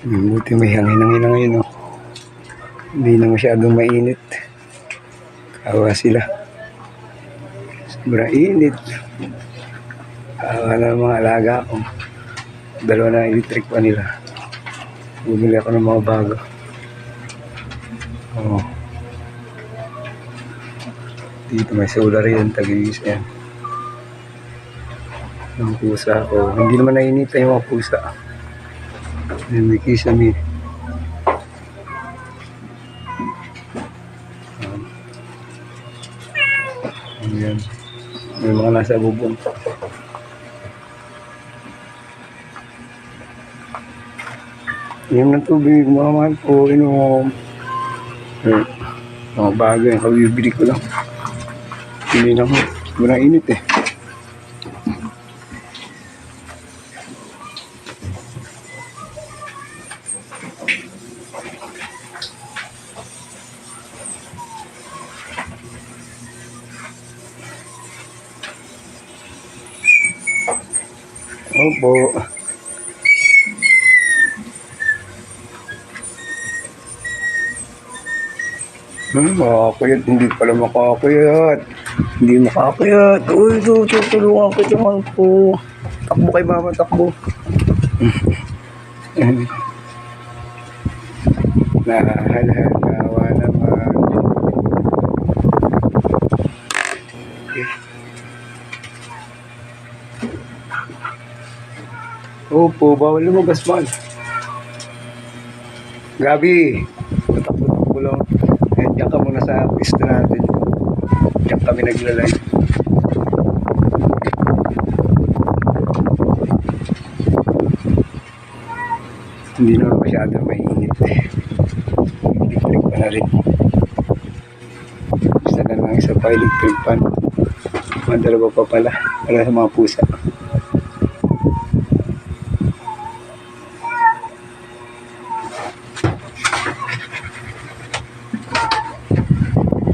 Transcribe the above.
Buti may hangin-hangin na ngayon, oh. Hindi na masyadong mainit. Kawa sila. Sobrang init. Kawa na mga alaga ko. Dalawa na electric pa nila. Bumili ako ng mga bago. Oh. Dito may solar yan. Tag-iis yan. Ang pusa ko. Hindi naman nainita yung mga pusa. May kisame. Ayan. May mga nasa bubong. Inom ng tubig, mga mahal ko, inom. Mga bago yung kabibili ko lang. Hindi na ko. Sobrang init eh. Opo. Makakuyat. Hindi pala makakuyat. Hindi makakuyat. Uy, tutulungan ko naman po. Takbo kay mama, takbo. Nawa naman. Opo, bawal lumabas man. Gabi, tatakbo lang. Diyan ka muna sa pista natin. Diyan kami naglalay. Hindi naman masyado mainit eh. Electric pa na rin. Basta na lang isa pa electric pan. Mga dalawa pa pala. Para sa mga pusa.